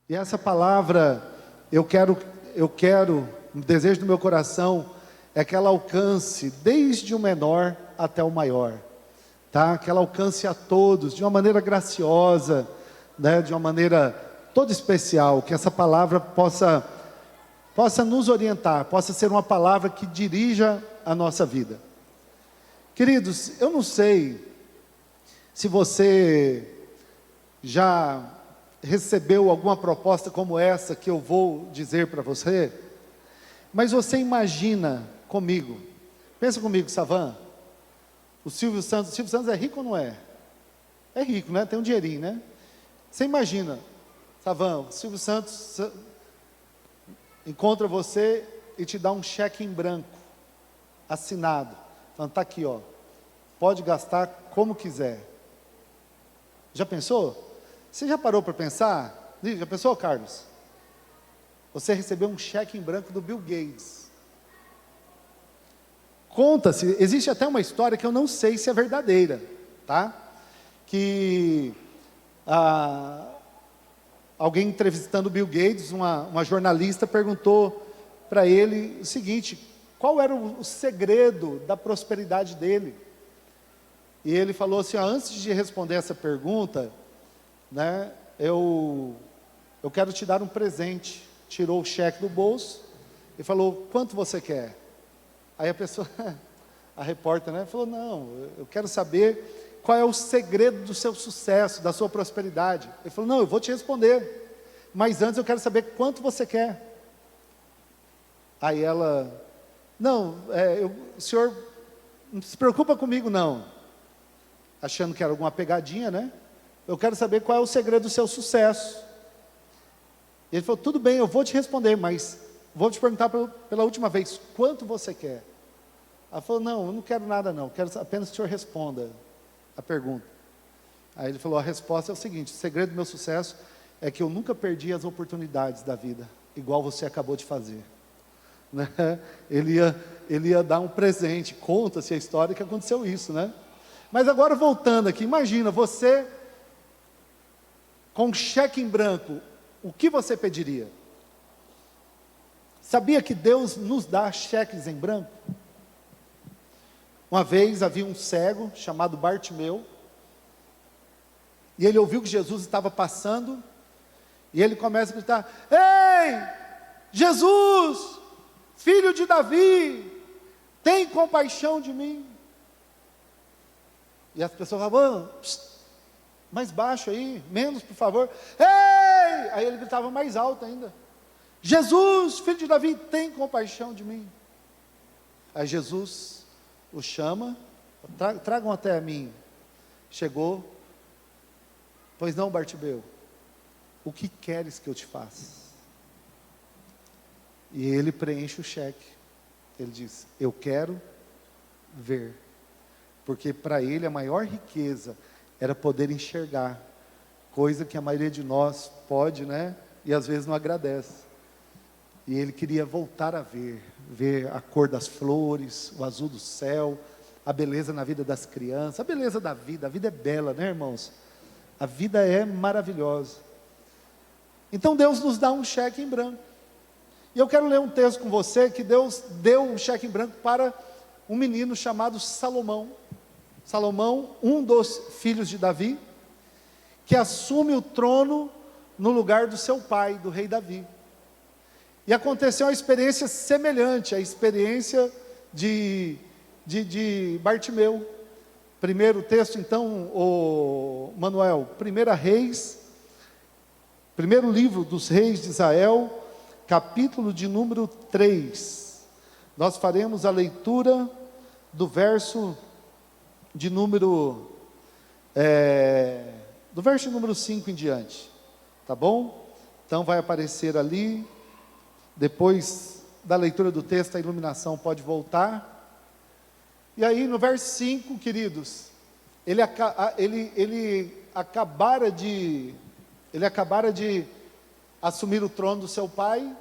E essa palavra, o desejo do meu coração é que ela alcance desde o menor até o maior, tá? Que ela alcance a todos de uma maneira graciosa, né? De uma maneira toda especial, que essa palavra possa nos orientar, possa ser uma palavra que dirija a nossa vida. Queridos, eu não sei se você já recebeu alguma proposta como essa que eu vou dizer para você, mas você imagina comigo, pensa comigo, Savan, o Silvio Santos é rico ou não é? É rico, né? Tem um dinheirinho, né? Você imagina, Savan, o Silvio Santos encontra você e te dá um cheque em branco, assinado, falando, está aqui, ó, pode gastar como quiser. Já pensou? Você já parou para pensar? Já pensou, Carlos? Você recebeu um cheque em branco do Bill Gates. Conta-se, existe até uma história que eu não sei se é verdadeira, tá? Que alguém entrevistando o Bill Gates, uma jornalista perguntou para ele o seguinte: qual era o segredo da prosperidade dele? E ele falou assim, antes de responder essa pergunta, né, eu quero te dar um presente. Tirou o cheque do bolso e falou, quanto você quer? Aí a pessoa, a repórter, né, falou, não, eu quero saber qual é o segredo do seu sucesso, da sua prosperidade. Ele falou, não, eu vou te responder, mas antes eu quero saber quanto você quer. Aí ela, não, o senhor não se preocupa comigo não, achando que era alguma pegadinha, né? Eu quero saber qual é o segredo do seu sucesso. Ele falou, tudo bem, eu vou te responder, mas vou te perguntar pela última vez, quanto você quer? Ela falou, não, eu não quero nada não, quero apenas que o senhor responda a pergunta. Aí ele falou, a resposta é o seguinte, o segredo do meu sucesso é que eu nunca perdi as oportunidades da vida, igual você acabou de fazer. Né? Ele ia dar um presente, conta-se a história que aconteceu isso, né? Mas agora voltando aqui, imagina, você com um cheque em branco, o que você pediria? Sabia que Deus nos dá cheques em branco? Uma vez havia um cego chamado Bartimeu, e ele ouviu que Jesus estava passando, e ele começa a gritar, ei, Jesus, filho de Davi, tem compaixão de mim. E as pessoas falavam, mais baixo aí, menos por favor, ei! Aí ele gritava mais alto ainda, Jesus, filho de Davi, tem compaixão de mim. Aí Jesus o chama, tragam até a mim. Chegou, pois não, Bartimeu, o que queres que eu te faça? E ele preenche o cheque, ele diz, eu quero ver, porque para ele a maior riqueza era poder enxergar, coisa que a maioria de nós pode, né, e às vezes não agradece. E ele queria voltar a ver a cor das flores, o azul do céu, a beleza na vida das crianças, a beleza da vida. A vida é bela, né, irmãos? A vida é maravilhosa. Então Deus nos dá um cheque em branco. E eu quero ler um texto com você, que Deus deu um cheque em branco para um menino chamado Salomão. Salomão, um dos filhos de Davi, que assume o trono no lugar do seu pai, do rei Davi. E aconteceu uma experiência semelhante à experiência de Bartimeu. Primeiro texto então, o Manuel, primeiro livro dos reis de Israel, capítulo de número 3. Nós faremos a leitura do verso de número, do verso número 5 em diante, tá bom? Então vai aparecer ali. Depois da leitura do texto, a iluminação pode voltar. E aí no verso 5, queridos, ele acabara de assumir o trono do seu pai,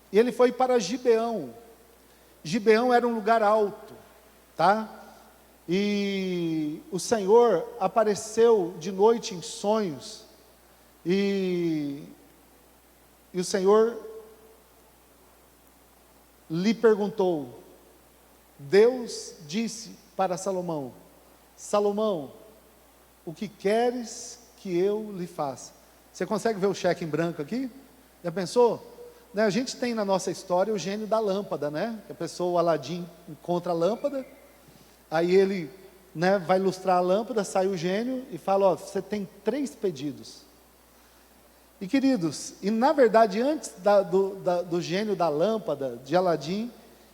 e ele foi para Gibeão. Gibeão era um lugar alto, tá? E o Senhor apareceu de noite em sonhos, e E o Senhor lhe perguntou, Deus disse para Salomão, Salomão, o que queres que eu lhe faça? Você consegue ver o cheque em branco aqui? Já pensou? Né, a gente tem na nossa história o gênio da lâmpada, né? Que a pessoa, o Aladim, encontra a lâmpada, aí ele, né, vai lustrar a lâmpada, sai o gênio e fala, ó, você tem 3 pedidos. E queridos, e na verdade antes do gênio da lâmpada, de Aladim,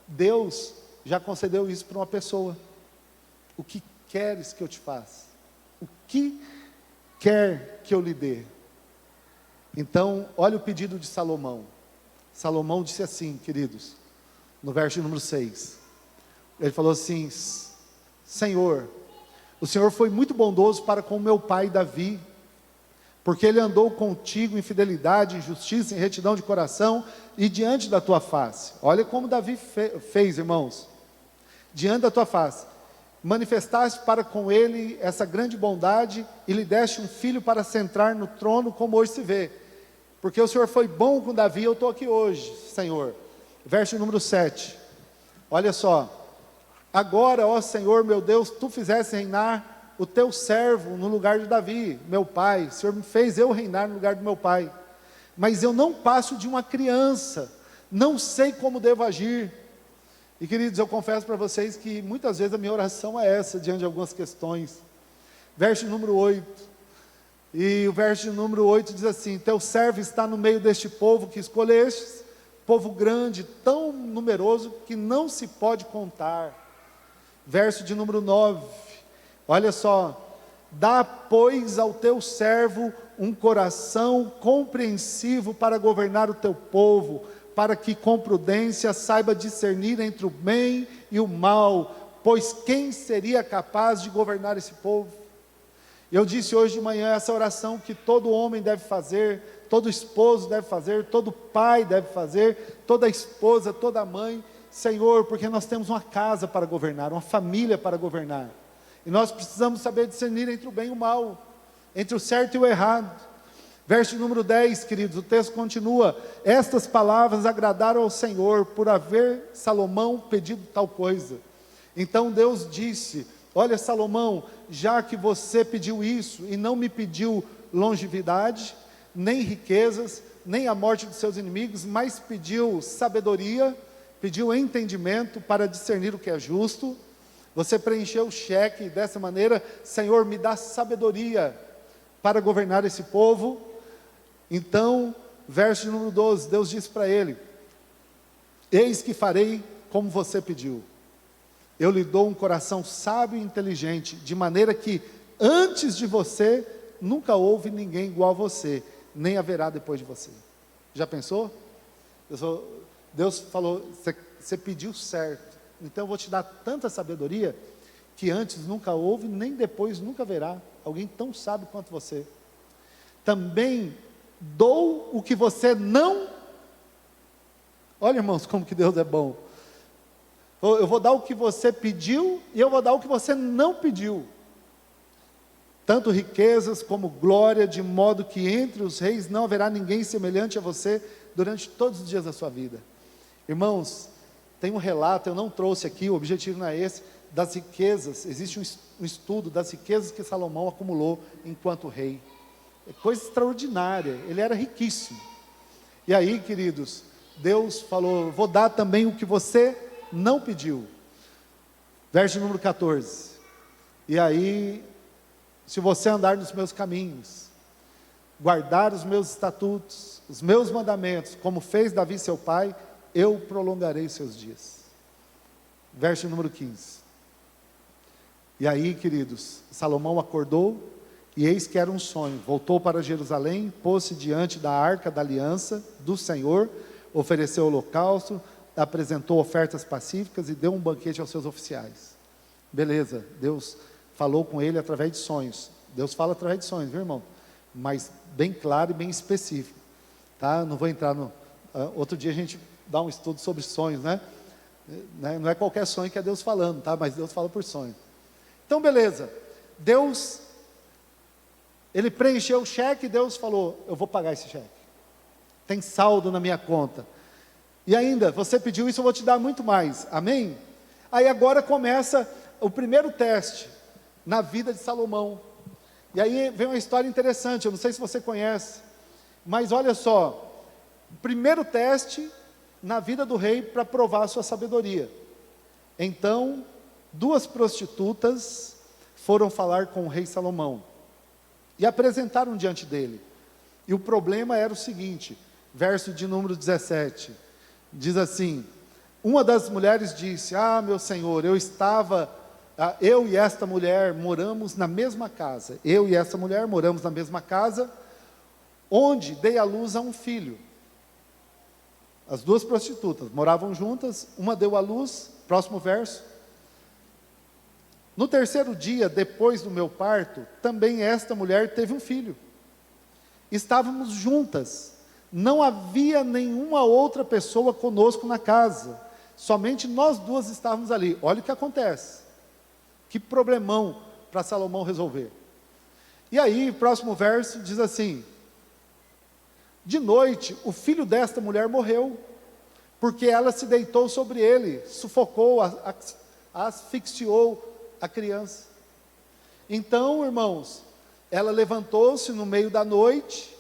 Deus já concedeu isso para uma pessoa. O que queres que eu te faça? O que quer que eu lhe dê? Então, olha o pedido de Salomão. Salomão disse assim, queridos, no verso número 6. Ele falou assim, Senhor, o Senhor foi muito bondoso para com meu pai Davi, porque ele andou contigo em fidelidade, em justiça, em retidão de coração e diante da tua face. Olha como Davi fez, irmãos. Diante da tua face. Manifestaste para com ele essa grande bondade e lhe deste um filho para sentar no trono, como hoje se vê. Porque o Senhor foi bom com Davi, eu estou aqui hoje, Senhor. Verso número 7. Olha só. Agora, ó Senhor, meu Deus, tu fizeste reinar o teu servo no lugar de Davi, meu pai. O Senhor me fez eu reinar no lugar do meu pai. Mas eu não passo de uma criança, não sei como devo agir. E queridos, eu confesso para vocês que muitas vezes a minha oração é essa, diante de algumas questões. Verso número 8. E o verso número 8 diz assim, teu servo está no meio deste povo que escolhestes, povo grande, tão numeroso que não se pode contar. Verso de número 9. Olha só, dá pois ao teu servo um coração compreensivo para governar o teu povo, para que com prudência saiba discernir entre o bem e o mal, pois quem seria capaz de governar esse povo? Eu disse hoje de manhã essa oração que todo homem deve fazer, todo esposo deve fazer, todo pai deve fazer, toda esposa, toda mãe, Senhor, porque nós temos uma casa para governar, uma família para governar. E nós precisamos saber discernir entre o bem e o mal, entre o certo e o errado. Verso número 10, queridos, o texto continua. Estas palavras agradaram ao Senhor, por haver Salomão pedido tal coisa. Então Deus disse, olha Salomão, já que você pediu isso, e não me pediu longevidade, nem riquezas, nem a morte dos seus inimigos, mas pediu sabedoria, pediu entendimento para discernir o que é justo, você preencheu o cheque dessa maneira, Senhor, me dá sabedoria para governar esse povo. Então, verso número 12, Deus disse para ele, eis que farei como você pediu, eu lhe dou um coração sábio e inteligente, de maneira que antes de você, nunca houve ninguém igual a você, nem haverá depois de você. Já pensou? Deus falou, você pediu certo, então eu vou te dar tanta sabedoria, que antes nunca houve, nem depois nunca haverá alguém tão sábio quanto você. Também dou o que você não... Olha, irmãos, como que Deus é bom. Eu vou dar o que você pediu, e eu vou dar o que você não pediu. Tanto riquezas como glória, de modo que entre os reis não haverá ninguém semelhante a você, durante todos os dias da sua vida. Irmãos, tem um relato, eu não trouxe aqui, o objetivo não é esse, das riquezas, existe um estudo das riquezas que Salomão acumulou enquanto rei. É coisa extraordinária, ele era riquíssimo. E aí, queridos, Deus falou, vou dar também o que você não pediu. Verso número 14. E aí, se você andar nos meus caminhos, guardar os meus estatutos, os meus mandamentos, como fez Davi seu pai, eu prolongarei seus dias. Verso número 15. E aí, queridos, Salomão acordou, e eis que era um sonho, voltou para Jerusalém, pôs-se diante da arca da aliança do Senhor, ofereceu holocausto, apresentou ofertas pacíficas e deu um banquete aos seus oficiais. Beleza, Deus falou com ele através de sonhos. Deus fala através de sonhos, viu, irmão? Mas bem claro e bem específico, tá? Não vou entrar no... outro dia a gente dá um estudo sobre sonhos, né? Não é qualquer sonho que é Deus falando, tá? Mas Deus fala por sonho. Então, beleza. Deus, ele preencheu o cheque e Deus falou, eu vou pagar esse cheque. tem saldo na minha conta. E ainda, você pediu isso, eu vou te dar muito mais, amém? Aí agora começa o primeiro teste na vida de Salomão. E aí vem uma história interessante, eu não sei se você conhece, mas olha só, o primeiro teste na vida do rei para provar a sua sabedoria. Então, 2 prostitutas foram falar com o rei Salomão e apresentaram diante dele. E o problema era o seguinte, verso de número 17, diz assim: uma das mulheres disse: meu senhor, eu e esta mulher moramos na mesma casa, onde dei à luz a um filho. As 2 prostitutas moravam juntas, uma deu à luz, próximo verso. No 3º dia, depois do meu parto, também esta mulher teve um filho. Estávamos juntas, não havia nenhuma outra pessoa conosco na casa, somente nós 2 estávamos ali. Olha o que acontece, que problemão para Salomão resolver. E aí, próximo verso diz assim: de noite, o filho desta mulher morreu, porque ela se deitou sobre ele, sufocou, asfixiou a criança. Então, irmãos, ela levantou-se no meio da noite,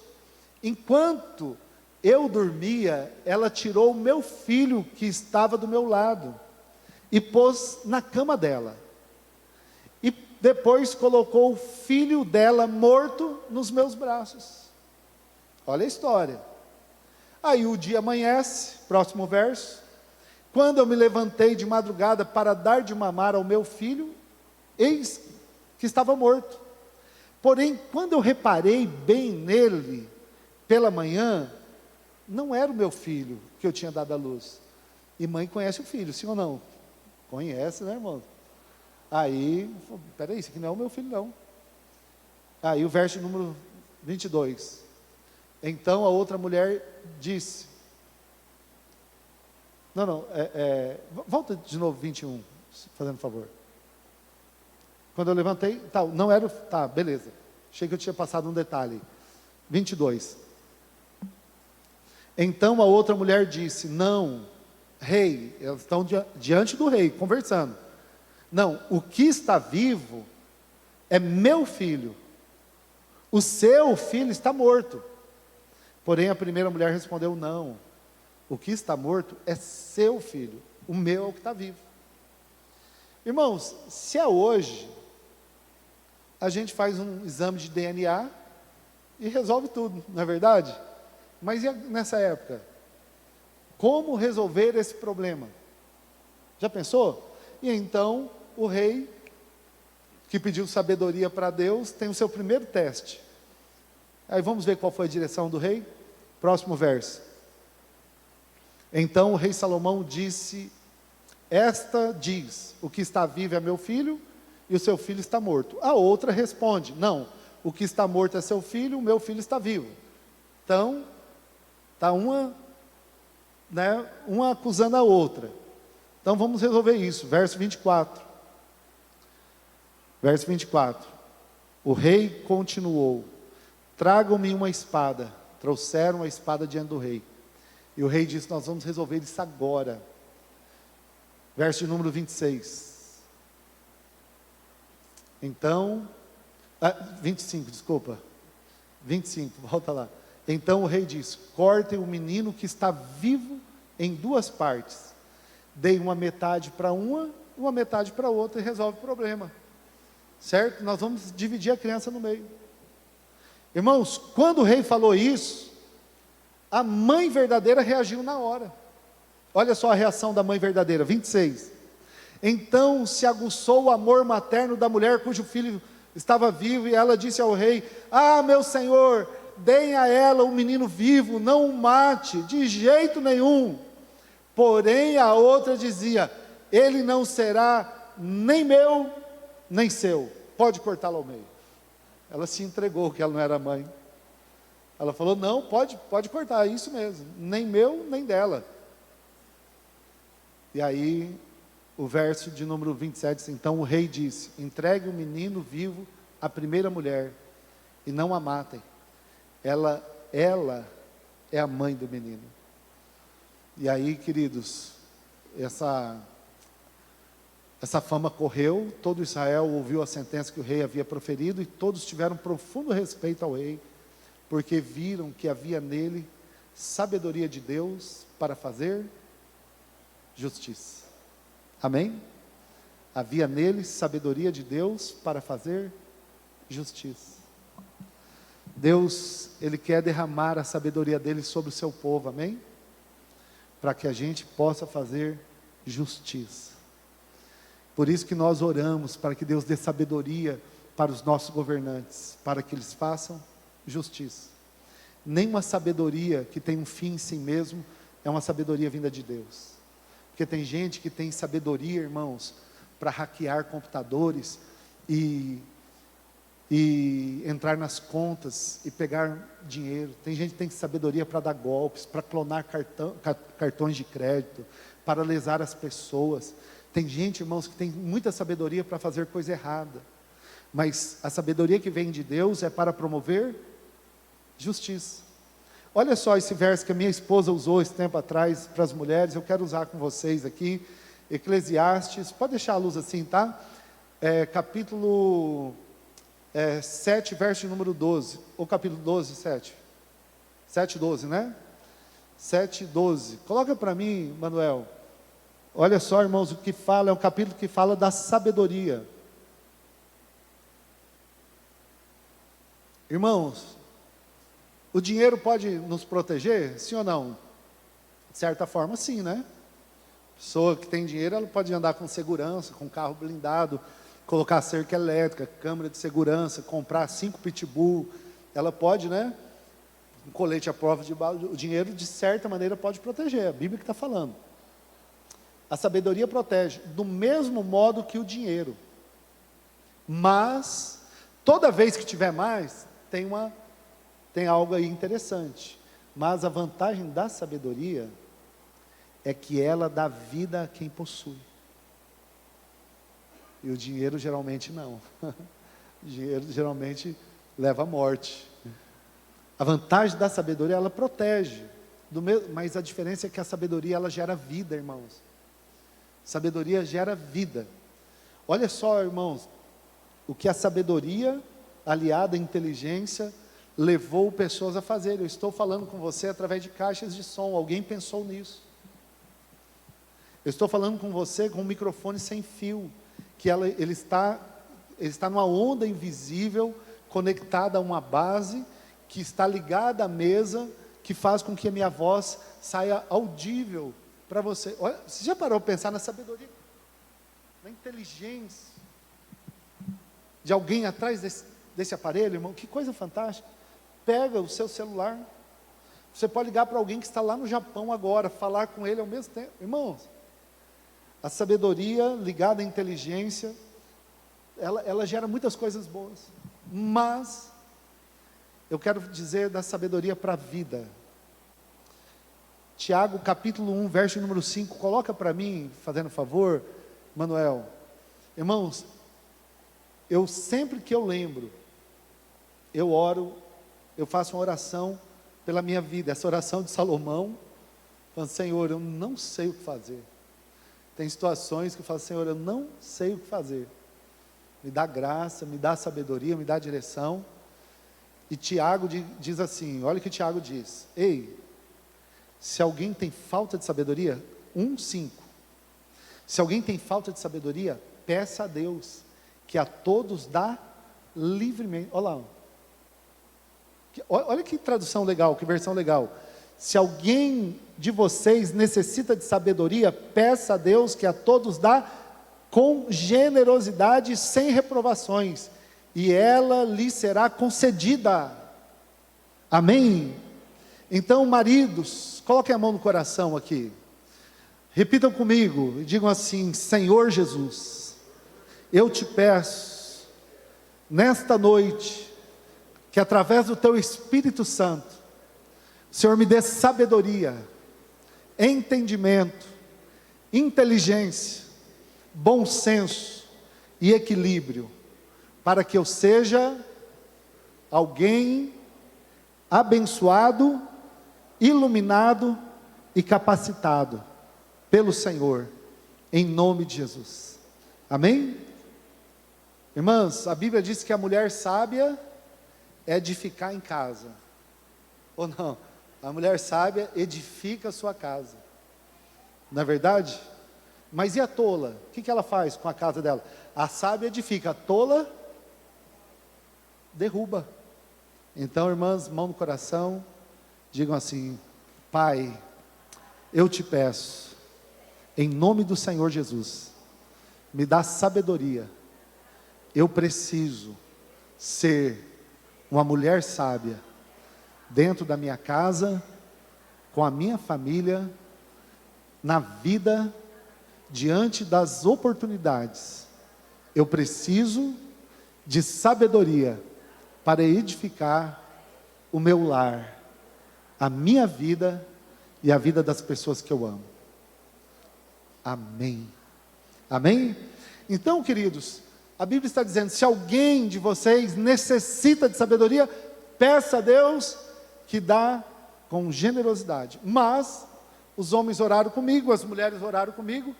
enquanto eu dormia, ela tirou o meu filho que estava do meu lado, e pôs na cama dela, e depois colocou o filho dela morto nos meus braços. Olha a história. Aí o dia amanhece, próximo verso. Quando eu me levantei de madrugada para dar de mamar ao meu filho, eis que estava morto. Porém, quando eu reparei bem nele, pela manhã, não era o meu filho que eu tinha dado à luz. E mãe conhece o filho, sim ou não? Conhece, né, irmão? Aí, peraí, isso aqui não é o meu filho, não. Aí o verso número 22. Então a outra mulher disse, volta de novo 21, fazendo favor. Quando eu levantei, não era, beleza, achei que eu tinha passado um detalhe. 22. Então a outra mulher disse, não, rei, elas estão diante do rei, conversando. Não, o que está vivo é meu filho, o seu filho está morto. Porém a primeira mulher respondeu, não, o que está morto é seu filho, o meu é o que está vivo. Irmãos, se é hoje, a gente faz um exame de DNA e resolve tudo, não é verdade? Mas e nessa época? Como resolver esse problema? Já pensou? E então o rei, que pediu sabedoria para Deus, tem o seu primeiro teste. Aí vamos ver qual foi a direção do rei. Próximo verso. Então o rei Salomão disse, esta diz, o que está vivo é meu filho, e o seu filho está morto. A outra responde, não, o que está morto é seu filho, o meu filho está vivo. Então, está uma acusando a outra. Então vamos resolver isso, verso 24. Verso 24. O rei continuou, tragam-me uma espada. Trouxeram a espada diante do rei. E o rei disse, nós vamos resolver isso agora. Verso de número 26. Então, 25, desculpa. 25, volta lá. Então o rei disse, cortem o menino que está vivo em 2 partes. Deem uma metade para uma metade para outra e resolve o problema. Certo? Nós vamos dividir a criança no meio. Irmãos, quando o rei falou isso, a mãe verdadeira reagiu na hora. Olha só a reação da mãe verdadeira, 26. Então se aguçou o amor materno da mulher cujo filho estava vivo, e ela disse ao rei, meu senhor, deem a ela o menino vivo, não o mate, de jeito nenhum. Porém a outra dizia, ele não será nem meu, nem seu, pode cortá-lo ao meio. Ela se entregou, que ela não era mãe. Ela falou, não, pode cortar, é isso mesmo, nem meu, nem dela. E aí, o verso de número 27, diz, então o rei disse, entregue o menino vivo à primeira mulher, e não a matem. Ela é a mãe do menino. E aí, queridos, essa fama correu, todo Israel ouviu a sentença que o rei havia proferido, e todos tiveram profundo respeito ao rei, porque viram que havia nele sabedoria de Deus para fazer justiça. Amém? Havia nele sabedoria de Deus para fazer justiça. Deus, Ele quer derramar a sabedoria dEle sobre o seu povo, amém? Para que a gente possa fazer justiça. Por isso que nós oramos, para que Deus dê sabedoria para os nossos governantes, para que eles façam justiça. Nenhuma sabedoria que tem um fim em si mesmo, é uma sabedoria vinda de Deus. Porque tem gente que tem sabedoria, irmãos, para hackear computadores e entrar nas contas e pegar dinheiro. Tem gente que tem sabedoria para dar golpes, para clonar cartões de crédito, para lesar as pessoas. Tem gente, irmãos, que tem muita sabedoria para fazer coisa errada. Mas a sabedoria que vem de Deus é para promover justiça. Olha só esse verso que a minha esposa usou esse tempo atrás para as mulheres, eu quero usar com vocês aqui. Eclesiastes, pode deixar a luz assim, tá? Capítulo 7, verso número 12, ou capítulo 12, 7. 7, 12, né? 7, 12. Coloca para mim, Manuel. Olha só, irmãos, o que fala, é um capítulo que fala da sabedoria. Irmãos, o dinheiro pode nos proteger? Sim ou não? De certa forma, sim, né? Pessoa que tem dinheiro, ela pode andar com segurança, com carro blindado, colocar cerca elétrica, câmera de segurança, comprar 5 pitbull, ela pode, né? Um colete à prova de bala, o dinheiro de certa maneira pode proteger, a Bíblia que está falando. A sabedoria protege, do mesmo modo que o dinheiro. Mas, toda vez que tiver mais, tem algo aí interessante. Mas a vantagem da sabedoria é que ela dá vida a quem possui. E o dinheiro geralmente não. O dinheiro geralmente leva à morte. A vantagem da sabedoria, ela protege. Mas a diferença é que a sabedoria, ela gera vida, irmãos. Sabedoria gera vida. Olha só, irmãos, o que a sabedoria aliada à inteligência levou pessoas a fazer. Eu estou falando com você através de caixas de som. Alguém pensou nisso. Eu estou falando com você com um microfone sem fio, que ele está numa onda invisível, conectada a uma base, que está ligada à mesa, que faz com que a minha voz saia audível para você. Olha, você já parou para pensar na sabedoria, na inteligência de alguém atrás desse aparelho, irmão? Que coisa fantástica. Pega o seu celular, você pode ligar para alguém que está lá no Japão agora, falar com ele ao mesmo tempo. Irmãos, a sabedoria ligada à inteligência, ela gera muitas coisas boas. Mas, eu quero dizer da sabedoria para a vida. Tiago, capítulo 1, verso número 5. Coloca para mim, fazendo favor, Manuel. Irmãos, sempre que eu lembro, eu oro, eu faço uma oração pela minha vida. Essa oração de Salomão, falando: Senhor, eu não sei o que fazer. Tem situações que eu falo: Senhor, eu não sei o que fazer. Me dá graça, me dá sabedoria, me dá direção. E Tiago diz assim, olha o que Tiago diz: ei, se alguém tem falta de sabedoria, 1:5. Se alguém tem falta de sabedoria, peça a Deus, que a todos dá livremente. Olha lá. Olha que tradução legal, que versão legal. Se alguém de vocês necessita de sabedoria, peça a Deus, que a todos dá com generosidade, sem reprovações, e ela lhe será concedida. Amém? Então, maridos, coloquem a mão no coração aqui, repitam comigo e digam assim: Senhor Jesus, eu te peço nesta noite, que através do teu Espírito Santo, o Senhor me dê sabedoria, entendimento, inteligência, bom senso e equilíbrio, para que eu seja alguém abençoado iluminado e capacitado pelo Senhor, em nome de Jesus. Amém? Irmãs, a Bíblia diz que a mulher sábia é edificar em casa. Ou não? A mulher sábia edifica a sua casa. Não é verdade? Mas e a tola? O que ela faz com a casa dela? A sábia edifica, a tola derruba. Então, irmãs, mão no coração, digam assim: Pai, eu te peço, em nome do Senhor Jesus, me dá sabedoria. Eu preciso ser uma mulher sábia dentro da minha casa, com a minha família, na vida, diante das oportunidades. Eu preciso de sabedoria para edificar o meu lar, a minha vida e a vida das pessoas que eu amo. Amém. Amém? Então, queridos, a Bíblia está dizendo: se alguém de vocês necessita de sabedoria, peça a Deus, que dá com generosidade. Mas os homens oraram comigo, as mulheres oraram comigo.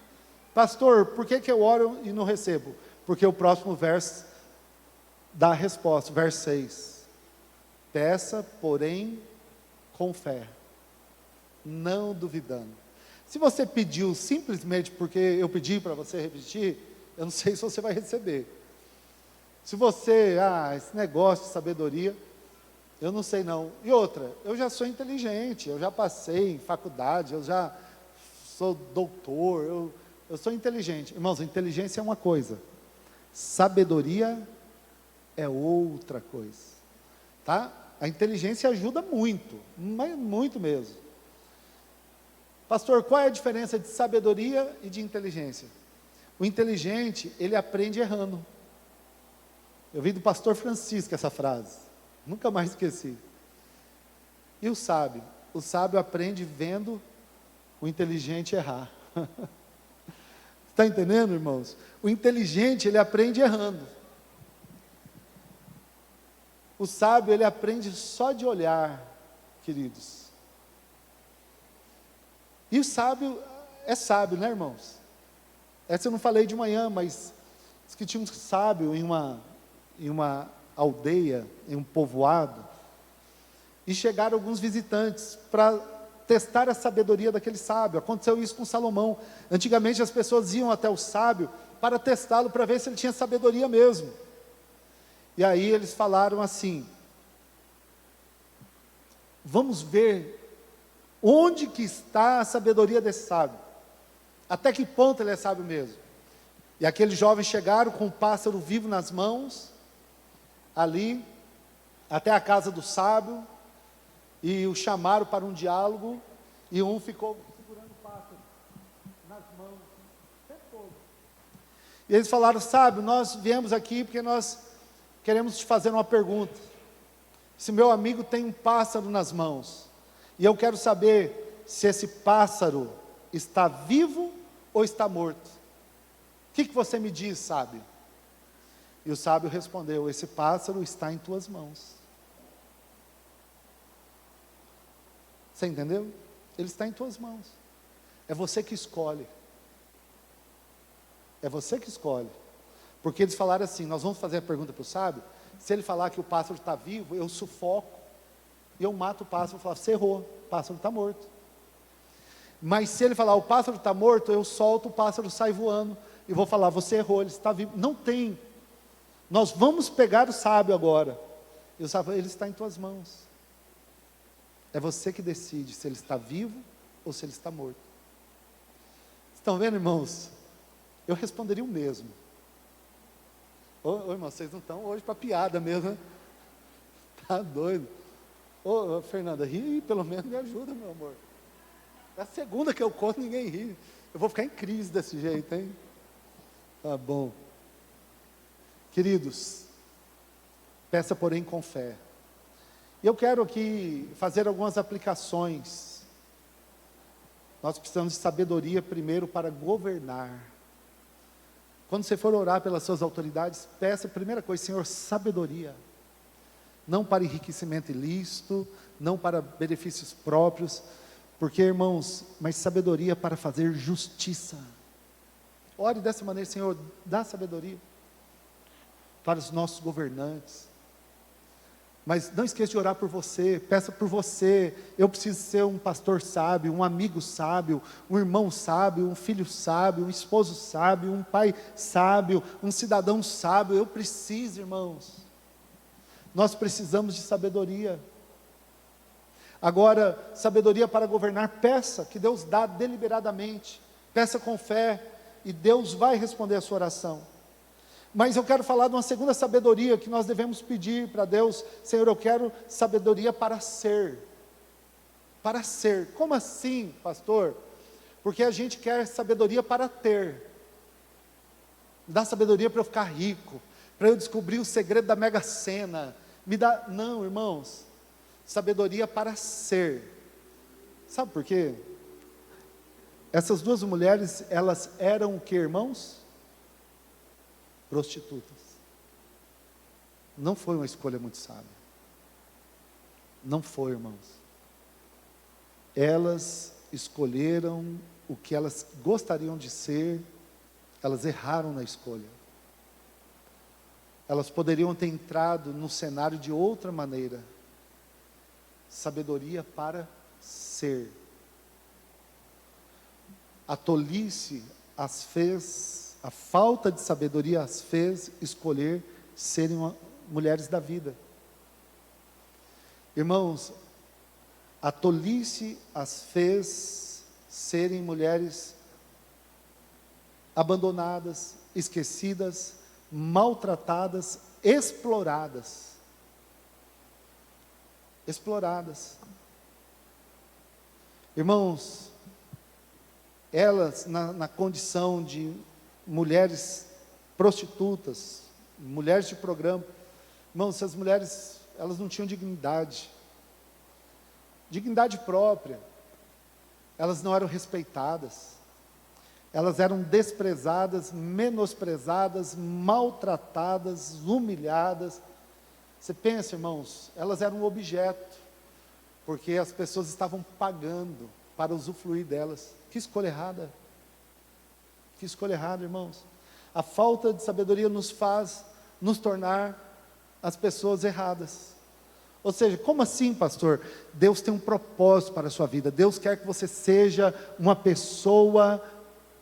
Pastor, por que eu oro e não recebo? Porque o próximo verso dá a resposta, verso 6. Peça, porém, com fé, não duvidando. Se você pediu simplesmente porque eu pedi para você repetir, eu não sei se você vai receber. Se você, esse negócio de sabedoria, eu não sei não. E outra, eu já sou inteligente, eu já passei em faculdade, eu já sou doutor, eu sou inteligente. Irmãos, inteligência é uma coisa, sabedoria é outra coisa, tá? A inteligência ajuda muito, mas muito mesmo. Pastor, qual é a diferença de sabedoria e de inteligência? O inteligente, ele aprende errando. Eu vi do pastor Francisco essa frase, nunca mais esqueci. E o sábio? O sábio aprende vendo o inteligente errar. Está entendendo, irmãos? O inteligente, ele aprende errando. O sábio, ele aprende só de olhar, queridos. E o sábio é sábio, né, irmãos? Essa eu não falei de manhã, mas diz que tinha um sábio em uma aldeia, em um povoado, e chegaram alguns visitantes para testar a sabedoria daquele sábio. Aconteceu isso com Salomão. Antigamente as pessoas iam até o sábio para testá-lo, para ver se ele tinha sabedoria mesmo. E aí eles falaram assim: vamos ver onde que está a sabedoria desse sábio, até que ponto ele é sábio mesmo. E aqueles jovens chegaram com um pássaro vivo nas mãos, ali, até a casa do sábio, e o chamaram para um diálogo, e um ficou segurando o pássaro nas mãos, o tempo todo. E eles falaram: sábio, nós viemos aqui porque nós queremos te fazer uma pergunta. Se meu amigo tem um pássaro nas mãos, e eu quero saber se esse pássaro está vivo ou está morto. O que você me diz, sábio? E o sábio respondeu: esse pássaro está em tuas mãos. Você entendeu? Ele está em tuas mãos. É você que escolhe. É você que escolhe. Porque eles falaram assim: nós vamos fazer a pergunta para o sábio. Se ele falar que o pássaro está vivo, eu sufoco e eu mato o pássaro. Eu falo: você errou, o pássaro está morto. Mas se ele falar: o pássaro está morto, eu solto, o pássaro sai voando e vou falar: você errou, ele está vivo. Não tem. Nós vamos pegar o sábio agora. E o sábio: ele está em tuas mãos. É você que decide se ele está vivo ou se ele está morto. Estão vendo, irmãos? Eu responderia o mesmo. Ô, irmão, vocês não estão hoje para piada mesmo, né? Tá doido. Ô, Fernanda, ri, pelo menos me ajuda, meu amor. É a segunda que eu conto, ninguém ri. Eu vou ficar em crise desse jeito, hein? Tá bom. Queridos, peça, porém, com fé. E eu quero aqui fazer algumas aplicações. Nós precisamos de sabedoria primeiro para governar. Quando você for orar pelas suas autoridades, peça a primeira coisa: Senhor, sabedoria. Não para enriquecimento ilícito, não para benefícios próprios, porque, irmãos, mas sabedoria para fazer justiça. Ore dessa maneira: Senhor, dá sabedoria para os nossos governantes. Mas não esqueça de orar por você, peça por você. Eu preciso ser um pastor sábio, um amigo sábio, um irmão sábio, um filho sábio, um esposo sábio, um pai sábio, um cidadão sábio. Eu preciso, irmãos. Nós precisamos de sabedoria. Agora, sabedoria para governar, peça, que Deus dá deliberadamente, peça com fé, e Deus vai responder a sua oração. Mas eu quero falar de uma segunda sabedoria que nós devemos pedir para Deus. Senhor, eu quero sabedoria para ser. Para ser. Como assim, pastor? Porque a gente quer sabedoria para ter. Dá sabedoria para eu ficar rico, para eu descobrir o segredo da Mega Sena. Me dá, não, irmãos. Sabedoria para ser. Sabe por quê? Essas duas mulheres, elas eram o que, irmãos? Prostitutas. Não foi uma escolha muito sábia. Não foi, irmãos. Elas escolheram o que elas gostariam de ser, elas erraram na escolha. Elas poderiam ter entrado no cenário de outra maneira. Sabedoria para ser. A tolice as fez, a falta de sabedoria as fez escolher serem mulheres da vida. Irmãos, a tolice as fez serem mulheres abandonadas, esquecidas, maltratadas, exploradas. Exploradas. Irmãos, elas na condição de mulheres prostitutas, mulheres de programa, irmãos, essas mulheres, elas não tinham dignidade própria, elas não eram respeitadas, elas eram desprezadas, menosprezadas, maltratadas, humilhadas. Você pensa, irmãos, elas eram um objeto, porque as pessoas estavam pagando para usufruir delas. Que escolha errada. Que escolha errada, irmãos. A falta de sabedoria nos faz nos tornar as pessoas erradas. Ou seja, como assim, pastor? Deus tem um propósito para a sua vida. Deus quer que você seja uma pessoa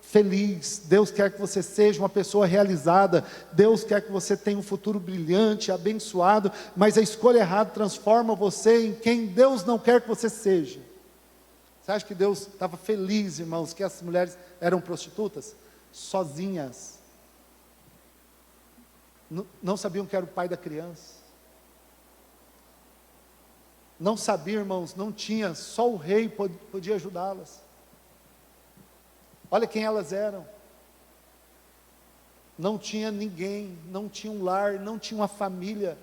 feliz. Deus quer que você seja uma pessoa realizada. Deus quer que você tenha um futuro brilhante, abençoado. Mas a escolha errada transforma você em quem Deus não quer que você seja. Você acha que Deus estava feliz, irmãos, que essas mulheres eram prostitutas? Sozinhas. Não sabiam que era o pai da criança. Não sabiam, irmãos, não tinha, só o rei podia ajudá-las. Olha quem elas eram. Não tinha ninguém, não tinha um lar, não tinha uma família.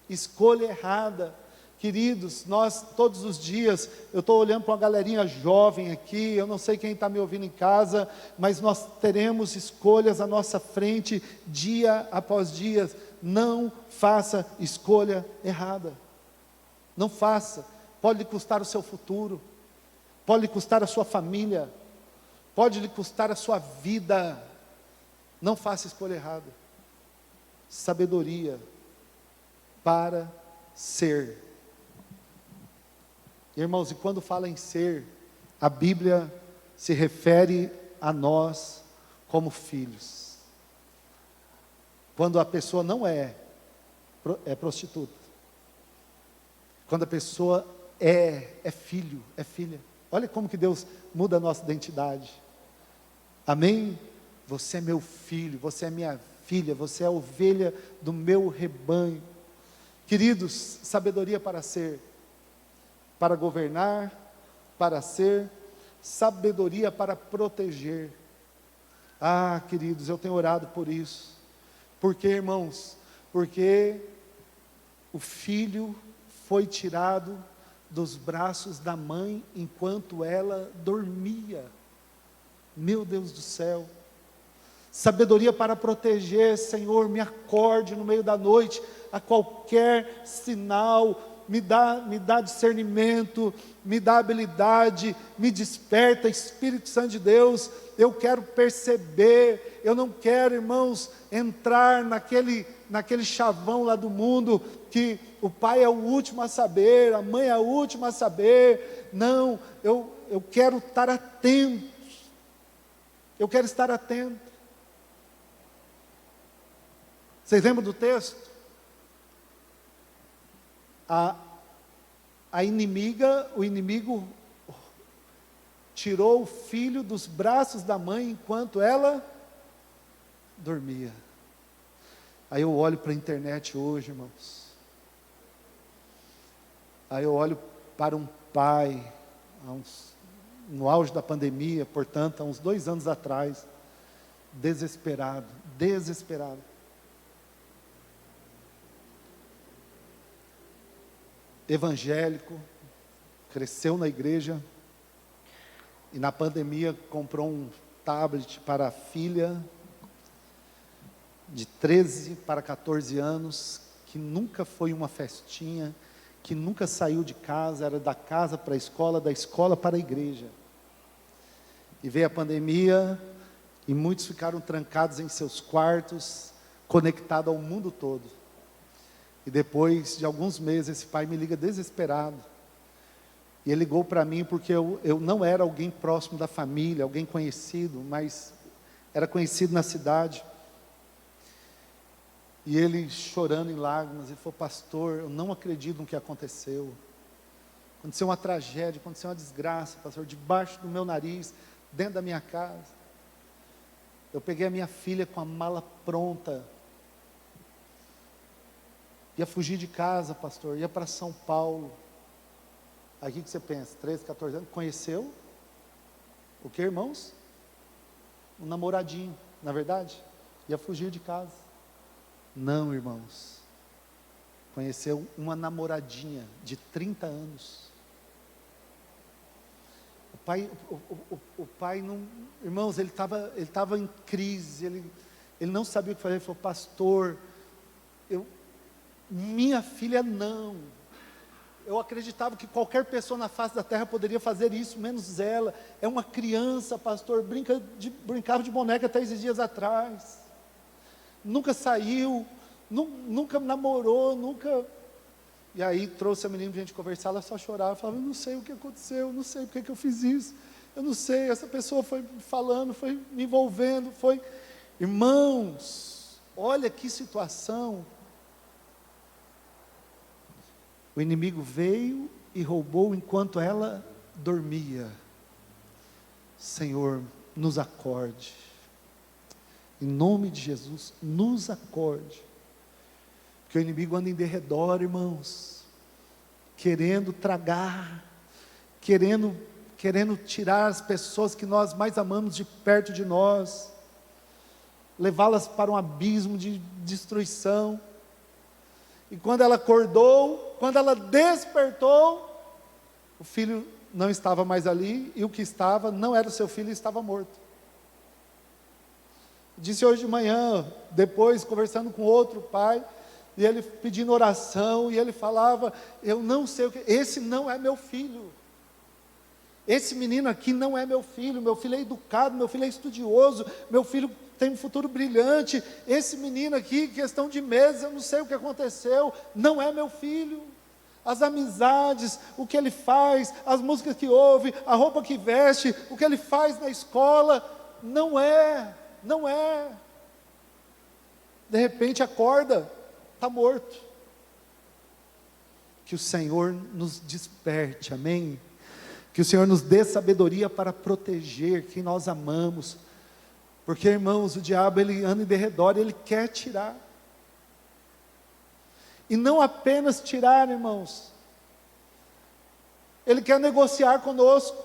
Escolha errada. Queridos, nós todos os dias, eu estou olhando para uma galerinha jovem aqui, eu não sei quem está me ouvindo em casa, mas nós teremos escolhas à nossa frente, dia após dia. Não faça escolha errada. Não faça. Pode lhe custar o seu futuro, pode lhe custar a sua família, pode lhe custar a sua vida. Não faça escolha errada. Sabedoria para ser. Irmãos, e quando fala em ser, a Bíblia se refere a nós como filhos. Quando a pessoa não é prostituta. Quando a pessoa é filho, é filha. Olha como que Deus muda a nossa identidade. Amém? Você é meu filho, você é minha filha, você é a ovelha do meu rebanho. Queridos, sabedoria para ser, para governar, para ser, sabedoria para proteger. Ah, queridos, eu tenho orado por isso. Por quê, irmãos? Porque o filho foi tirado dos braços da mãe enquanto ela dormia. Meu Deus do céu. Sabedoria para proteger, Senhor, me acorde no meio da noite, a qualquer sinal me dá discernimento, me dá habilidade, me desperta, Espírito Santo de Deus, eu quero perceber, eu não quero, irmãos, entrar naquele chavão lá do mundo, que o pai é o último a saber, a mãe é a última a saber. Não, eu quero estar atento, eu quero estar atento. Vocês lembram do texto? O inimigo tirou o filho dos braços da mãe enquanto ela dormia. Aí eu olho para a internet hoje, irmãos. Aí eu olho para um pai, no auge da pandemia, portanto, há uns 2 anos atrás, desesperado. Evangélico, cresceu na igreja, e na pandemia comprou um tablet para a filha, de 13 para 14 anos, que nunca foi uma festinha, que nunca saiu de casa, era da casa para a escola, da escola para a igreja. E veio a pandemia, e muitos ficaram trancados em seus quartos, conectados ao mundo todo. E depois de alguns meses, esse pai me liga desesperado. E ele ligou para mim porque eu não era alguém próximo da família, alguém conhecido, mas era conhecido na cidade. E ele chorando em lágrimas, ele falou: pastor, eu não acredito no que aconteceu. Aconteceu uma tragédia, aconteceu uma desgraça, pastor, debaixo do meu nariz, dentro da minha casa. Eu peguei a minha filha com a mala pronta, ia fugir de casa, pastor, ia para São Paulo. Aí o que você pensa? 13, 14 anos, conheceu o que, irmãos? Um namoradinho, na verdade? Ia fugir de casa. Não, irmãos, conheceu uma namoradinha de 30 anos. O pai não, irmãos, ele estava em crise, ele não sabia o que fazer. Ele falou: pastor, minha filha não. Eu acreditava que qualquer pessoa na face da terra poderia fazer isso, menos ela. É uma criança, pastor, brincava de boneca até esses dias atrás. Nunca saiu, nunca namorou, nunca... E aí trouxe a menina para a gente conversar, ela só chorava, falava: eu não sei o que aconteceu, eu não sei porque que eu fiz isso, eu não sei, essa pessoa foi falando, foi me envolvendo, foi... Irmãos, olha que situação. O inimigo veio e roubou enquanto ela dormia. Senhor, nos acorde. Em nome de Jesus, nos acorde. Porque o inimigo anda em derredor, irmãos, querendo tragar, querendo tirar as pessoas que nós mais amamos de perto de nós, levá-las para um abismo de destruição. E quando ela acordou, quando ela despertou, o filho não estava mais ali, e o que estava não era o seu filho, estava morto. Disse hoje de manhã, depois conversando com outro pai, e ele pedindo oração, e ele falava: eu não sei o que, esse não é meu filho, esse menino aqui não é meu filho é educado, meu filho é estudioso, meu filho tem um futuro brilhante, esse menino aqui, questão de meses, eu não sei o que aconteceu, não é meu filho. As amizades, o que ele faz, as músicas que ouve, a roupa que veste, o que ele faz na escola, não é. De repente acorda, está morto. Que o Senhor nos desperte, amém? Que o Senhor nos dê sabedoria para proteger quem nós amamos, porque, irmãos, o diabo, ele anda em derredor, ele quer tirar, e não apenas tirar, irmãos, ele quer negociar conosco.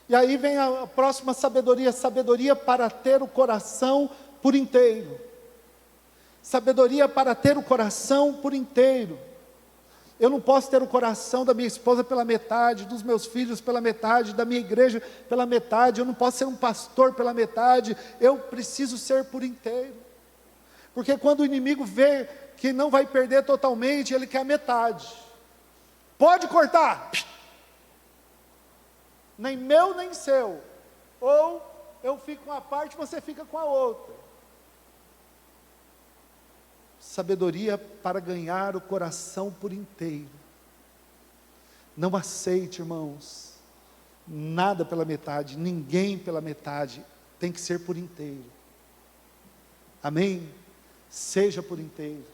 E aí vem a próxima sabedoria, sabedoria para ter o coração por inteiro, sabedoria para ter o coração por inteiro. Eu não posso ter o coração da minha esposa pela metade, dos meus filhos pela metade, da minha igreja pela metade, eu não posso ser um pastor pela metade, eu preciso ser por inteiro. Porque quando o inimigo vê que não vai perder totalmente, ele quer metade. Pode cortar. Nem meu, nem seu. Ou eu fico com uma parte, você fica com a outra. Sabedoria para ganhar o coração por inteiro. Não aceite, irmãos, nada pela metade, ninguém pela metade, tem que ser por inteiro. Amém? Seja por inteiro.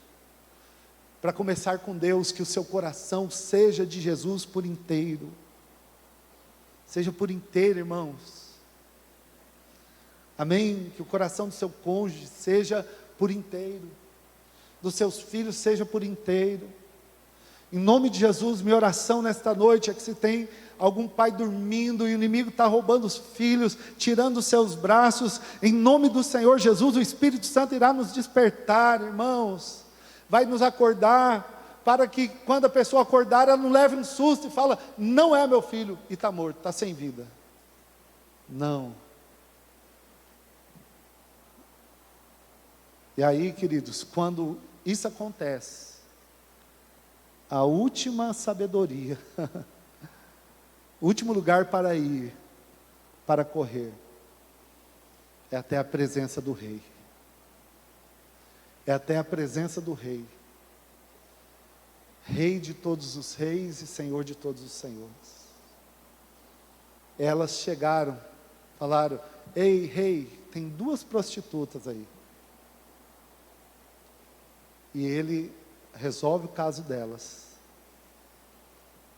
Para começar com Deus, que o seu coração seja de Jesus por inteiro. Seja por inteiro, irmãos. Amém? Que o coração do seu cônjuge seja por inteiro. Dos seus filhos seja por inteiro. Em nome de Jesus, minha oração nesta noite é que se tem algum pai dormindo e o inimigo está roubando os filhos, tirando os seus braços, em nome do Senhor Jesus, o Espírito Santo irá nos despertar, irmãos, vai nos acordar, para que quando a pessoa acordar, ela não leve um susto e fala, não é meu filho, e está morto, está sem vida. Não. E aí, queridos, quando isso acontece, a última sabedoria, o último lugar para ir, para correr, é até a presença do Rei. É até a presença do Rei. Rei de todos os reis e Senhor de todos os senhores. Elas chegaram, falaram, ei, rei, tem 2 prostitutas aí. E ele resolve o caso delas.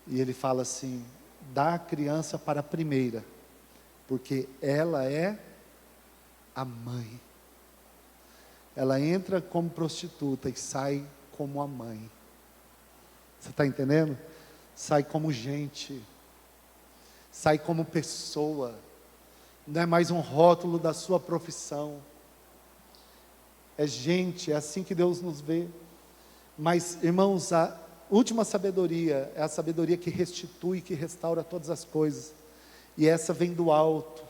E ele fala assim, dá a criança para a primeira, porque ela é a mãe. Ela entra como prostituta e sai como a mãe. Você está entendendo? Sai como gente, sai como pessoa, não é mais um rótulo da sua profissão, é gente, é assim que Deus nos vê. Mas, irmãos, a última sabedoria é a sabedoria que restitui, que restaura todas as coisas, e essa vem do alto.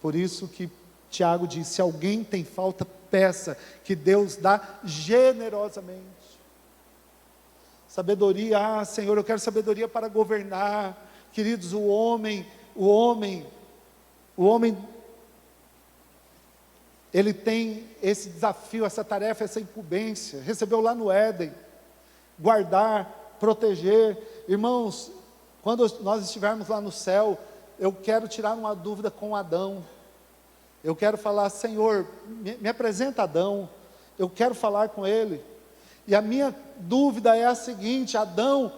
Por isso que Tiago diz, se alguém tem falta, peça, que Deus dá generosamente. Sabedoria, Senhor, eu quero sabedoria para governar. Queridos, o homem, ele tem esse desafio, essa tarefa, essa incumbência, recebeu lá no Éden, guardar, proteger. Irmãos, quando nós estivermos lá no céu, eu quero tirar uma dúvida com Adão. Eu quero falar, Senhor, me apresenta Adão, eu quero falar com ele. E a minha dúvida é a seguinte, Adão,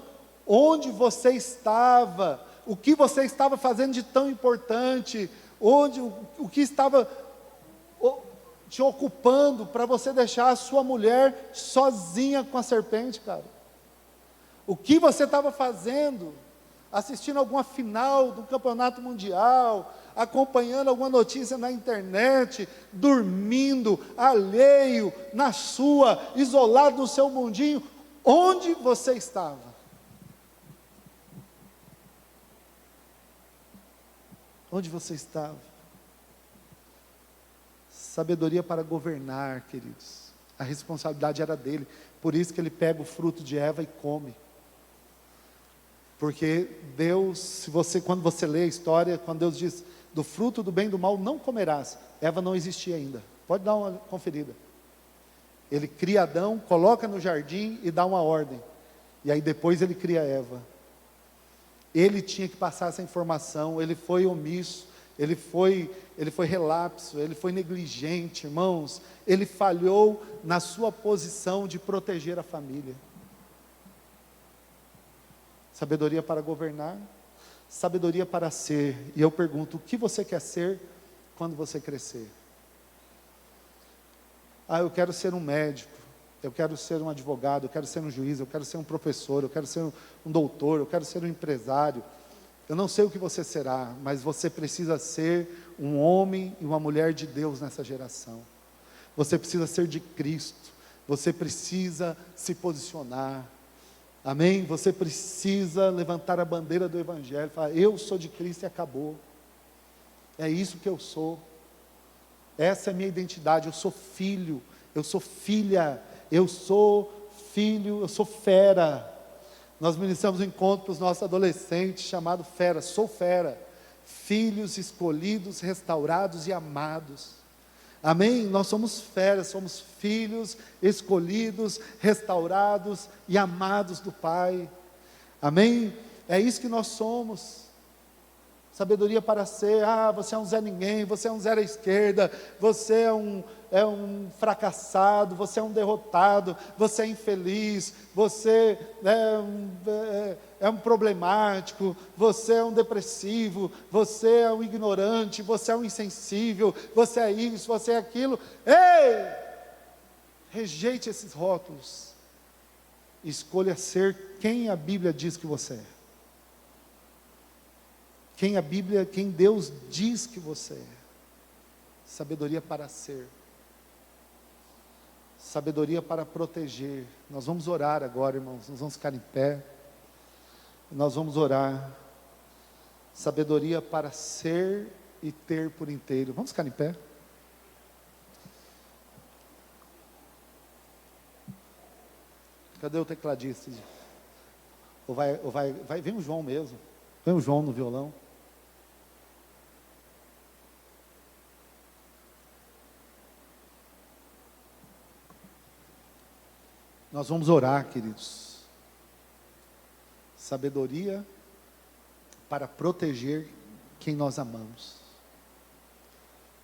onde você estava? O que você estava fazendo de tão importante? O que estava te ocupando para você deixar a sua mulher sozinha com a serpente, cara? O que você estava fazendo? Assistindo alguma final do campeonato mundial, acompanhando alguma notícia na internet, dormindo, alheio, na sua, isolado no seu mundinho, onde você estava? Onde você estava? Sabedoria para governar, queridos. A responsabilidade era dele, por isso que ele pega o fruto de Eva e come. Porque Deus, quando você lê a história, quando Deus diz, do fruto do bem e do mal não comerás, Eva não existia ainda, pode dar uma conferida. Ele cria Adão, coloca no jardim e dá uma ordem, e aí depois ele cria Eva. Ele tinha que passar essa informação, ele foi omisso, ele foi relapso, ele foi negligente, irmãos, ele falhou na sua posição de proteger a família. Sabedoria para governar, sabedoria para ser. E eu pergunto, o que você quer ser quando você crescer? Eu quero ser um médico, eu quero ser um advogado, eu quero ser um juiz, eu quero ser um professor, eu quero ser um doutor, eu quero ser um empresário. Eu não sei o que você será, mas você precisa ser um homem e uma mulher de Deus nessa geração. Você precisa ser de Cristo, você precisa se posicionar. Amém? Você precisa levantar a bandeira do Evangelho, falar, eu sou de Cristo e acabou. É isso que eu sou. Essa é a minha identidade, eu sou filho, eu sou filha, eu sou filho, eu sou fera. Nós ministramos um encontro para os nossos adolescentes chamado Fera, sou fera. Filhos escolhidos, restaurados e amados. Amém? Nós somos feras, somos filhos escolhidos, restaurados e amados do Pai. Amém? É isso que nós somos. Sabedoria para ser, você é um Zé Ninguém, você é um zero à esquerda, você é um fracassado, você é um derrotado, você é infeliz, você é um problemático, você é um depressivo, você é um ignorante, você é um insensível, você é isso, você é aquilo. Ei! Rejeite esses rótulos. Escolha ser quem a Bíblia diz que você é. Quem Deus diz que você é. Sabedoria para ser. Sabedoria para proteger. Nós vamos orar agora, irmãos. Nós vamos ficar em pé. Nós vamos orar. Sabedoria para ser e ter por inteiro. Vamos ficar em pé? Cadê o tecladista? Vem o João mesmo. Vem o João no violão. Nós vamos orar, queridos. Sabedoria para proteger quem nós amamos.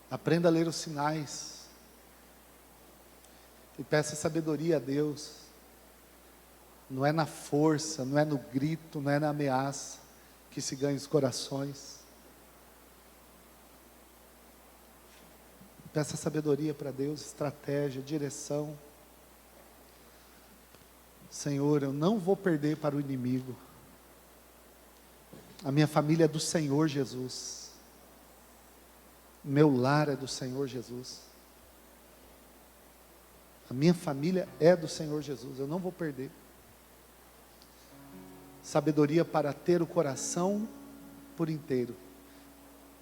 Aprenda a ler os sinais. E peça sabedoria a Deus. Não é na força, não é no grito, não é na ameaça que se ganha os corações. Peça sabedoria para Deus, estratégia, direção. Senhor, eu não vou perder para o inimigo. A minha família é do Senhor Jesus. Meu lar é do Senhor Jesus. A minha família é do Senhor Jesus. Eu não vou perder. Sabedoria para ter o coração por inteiro.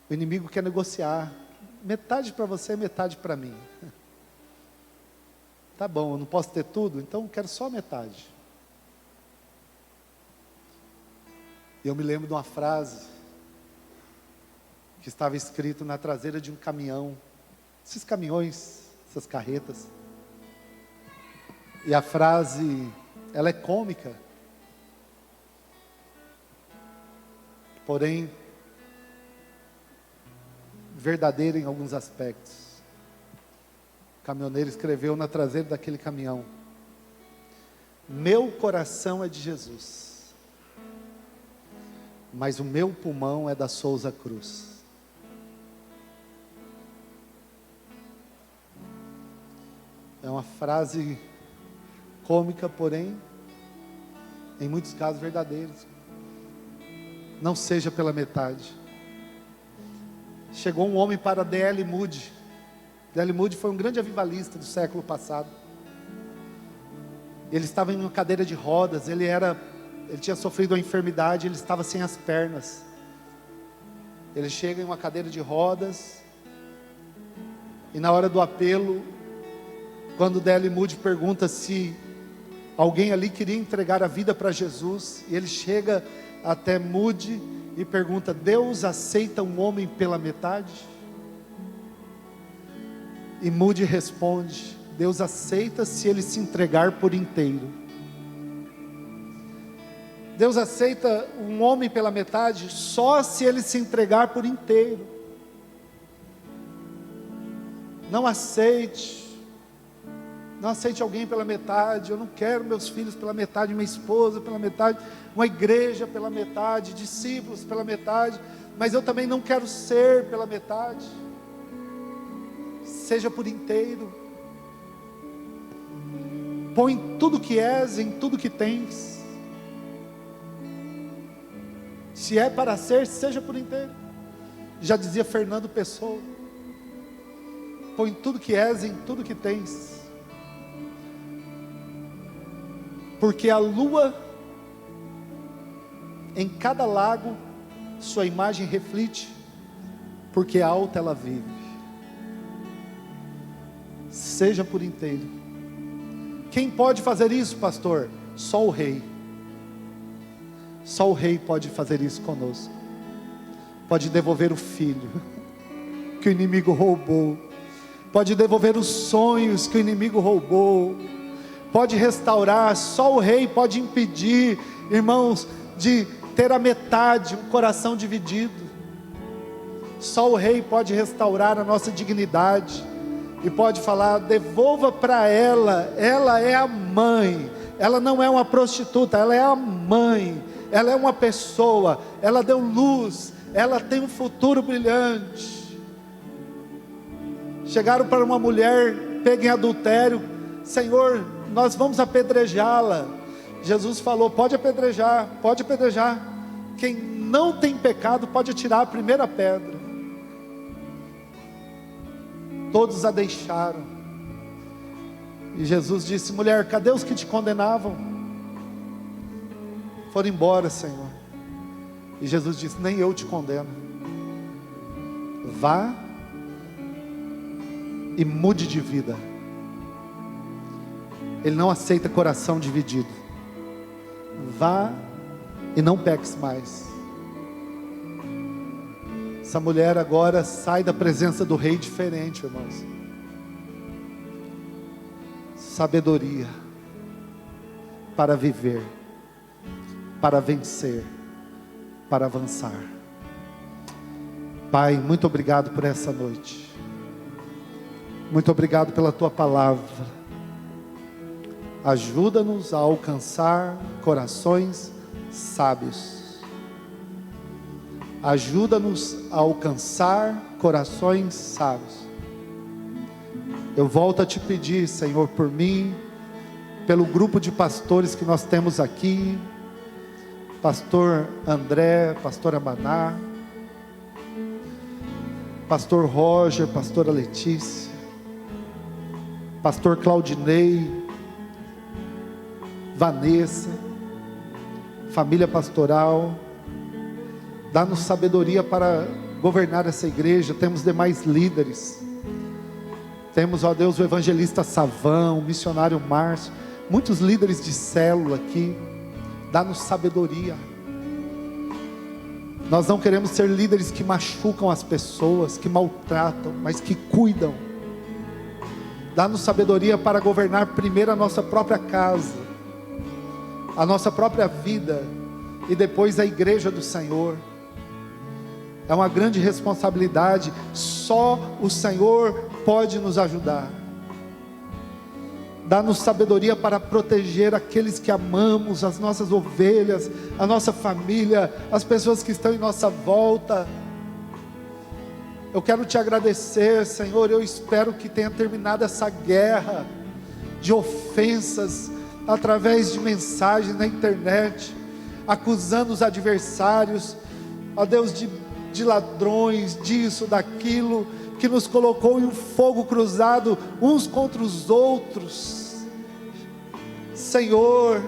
O inimigo quer negociar. Metade para você, metade para mim. Tá bom, eu não posso ter tudo, então eu quero só metade. Eu me lembro de uma frase que estava escrito na traseira de um caminhão. Esses caminhões, essas carretas. E a frase, ela é cômica. Porém, verdadeira em alguns aspectos. O caminhoneiro escreveu na traseira daquele caminhão: meu coração é de Jesus, mas o meu pulmão é da Souza Cruz. É uma frase cômica, porém, em muitos casos verdadeiros. Não seja pela metade. Chegou um homem para D.L. Moody. D.L. Moody foi um grande avivalista do século passado. Ele estava em uma cadeira de rodas, ele tinha sofrido uma enfermidade, ele estava sem as pernas. Ele chega em uma cadeira de rodas, e na hora do apelo, quando D.L. Moody pergunta se alguém ali queria entregar a vida para Jesus, e ele chega até Moody e pergunta: Deus aceita um homem pela metade? E Moody responde: Deus aceita se ele se entregar por inteiro. Deus aceita um homem pela metade só se ele se entregar por inteiro. Não aceite alguém pela metade. Eu não quero meus filhos pela metade, minha esposa pela metade, uma igreja pela metade, discípulos pela metade, mas eu também não quero ser pela metade. Seja por inteiro. Põe tudo que és em tudo que tens. Se é para ser, seja por inteiro. Já dizia Fernando Pessoa: põe tudo que és em tudo que tens. Porque a lua, em cada lago, sua imagem reflete, porque alta ela vive. Seja por inteiro. Quem pode fazer isso, pastor? Só o rei. Só o rei pode fazer isso conosco. Pode devolver o filho que o inimigo roubou. Pode devolver os sonhos que o inimigo roubou. Pode restaurar. Só o rei pode impedir, irmãos, de ter a metade, um coração dividido. Só o rei pode restaurar a nossa dignidade. E pode falar: devolva para ela. Ela é a mãe. Ela não é uma prostituta, ela é a mãe. Ela é uma pessoa. Ela deu luz. Ela tem um futuro brilhante. Chegaram para uma mulher pega em adultério: Senhor, nós vamos apedrejá-la. Jesus falou: pode apedrejar, pode apedrejar. Quem não tem pecado pode atirar a primeira pedra. Todos a deixaram. E Jesus disse: mulher, cadê os que te condenavam? Foram embora, Senhor. E Jesus disse: nem eu te condeno. Vá e mude de vida. Ele não aceita coração dividido. Vá e não peques mais. Essa mulher agora sai da presença do rei diferente, irmãos. Sabedoria para viver, para vencer, para avançar. Pai, muito obrigado por essa noite. Muito obrigado pela tua palavra. Ajuda-nos a alcançar corações sábios. Ajuda-nos a alcançar corações sábios. Eu volto a te pedir, Senhor, por mim, pelo grupo de pastores que nós temos aqui, pastor André, pastora Maná, pastor Roger, pastora Letícia, pastor Claudinei, Vanessa, família pastoral. Dá-nos sabedoria para governar essa igreja. Temos demais líderes. Temos, ó Deus, o evangelista Savão, o missionário Márcio, muitos líderes de célula aqui. Dá-nos sabedoria. Nós não queremos ser líderes que machucam as pessoas, que maltratam, mas que cuidam. Dá-nos sabedoria para governar primeiro a nossa própria casa, a nossa própria vida, e depois a igreja do Senhor. É uma grande responsabilidade. Só o Senhor pode nos ajudar. Dá-nos sabedoria para proteger aqueles que amamos, as nossas ovelhas, a nossa família, as pessoas que estão em nossa volta. Eu quero te agradecer, Senhor. Eu espero que tenha terminado essa guerra de ofensas através de mensagens na internet, acusando os adversários, ó Deus, de ladrões, disso, daquilo, que nos colocou em um fogo cruzado uns contra os outros. Senhor,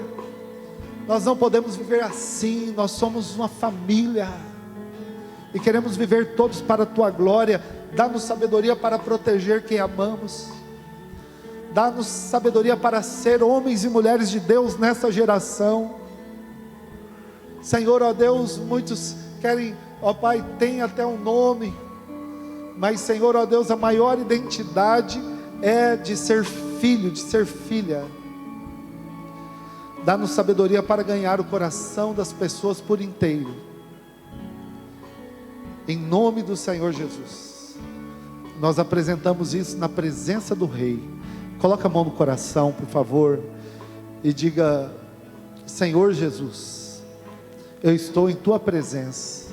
nós não podemos viver assim. Nós somos uma família e queremos viver todos para a tua glória. Dá-nos sabedoria para proteger quem amamos. Dá-nos sabedoria para ser homens e mulheres de Deus nessa geração. Senhor, ó Deus, muitos querem, ó Pai, tem até um nome, mas Senhor, ó Deus, a maior identidade é de ser filho, de ser filha. Dá-nos sabedoria para ganhar o coração das pessoas por inteiro, em nome do Senhor Jesus. Nós apresentamos isso na presença do Rei. Coloca a mão no coração, por favor, e diga: Senhor Jesus, eu estou em tua presença.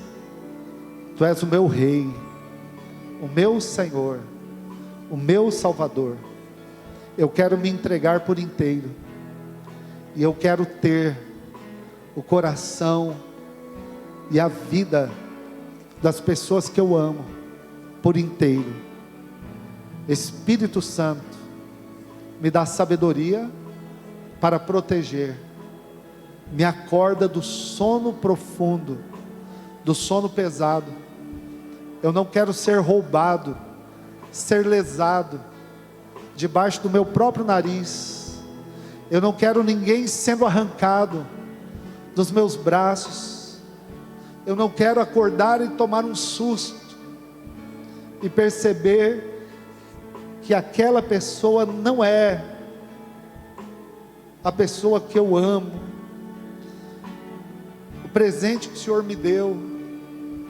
Tu és o meu Rei, o meu Senhor, o meu Salvador. Eu quero me entregar por inteiro, e eu quero ter o coração e a vida das pessoas que eu amo por inteiro. Espírito Santo, me dá sabedoria para proteger. Me acorda do sono profundo, do sono pesado. Eu não quero ser roubado, ser lesado debaixo do meu próprio nariz. Eu não quero ninguém sendo arrancado dos meus braços. Eu não quero acordar e tomar um susto e perceber que aquela pessoa não é a pessoa que eu amo. O presente que o Senhor me deu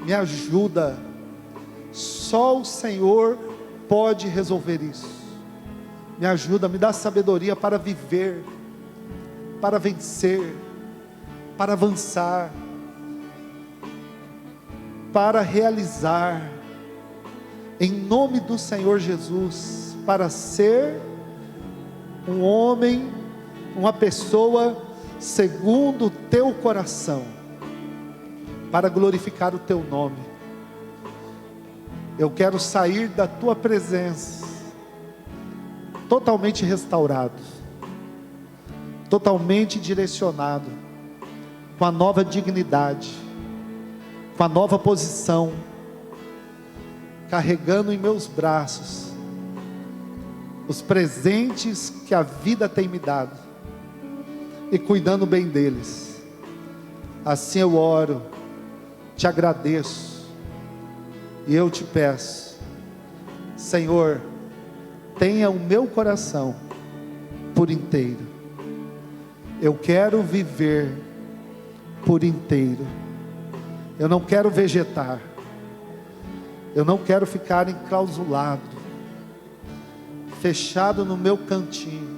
me ajuda. Só o Senhor pode resolver isso. Me ajuda, me dá sabedoria para viver, para vencer, para avançar, para realizar, em nome do Senhor Jesus, para ser um homem, uma pessoa segundo o teu coração, para glorificar o teu nome. Eu quero sair da tua presença totalmente restaurado, totalmente direcionado, com a nova dignidade, com a nova posição, carregando em meus braços os presentes que a vida tem me dado e cuidando bem deles. Assim eu oro, te agradeço e eu te peço, Senhor, tenha o meu coração por inteiro. Eu quero viver por inteiro. Eu não quero vegetar. Eu não quero ficar enclausulado, fechado no meu cantinho,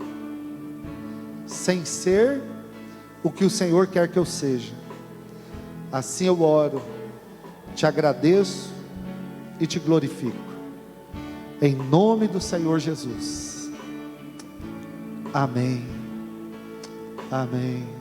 sem ser o que o Senhor quer que eu seja. Assim eu oro, te agradeço e te glorifico. Em nome do Senhor Jesus. Amém. Amém.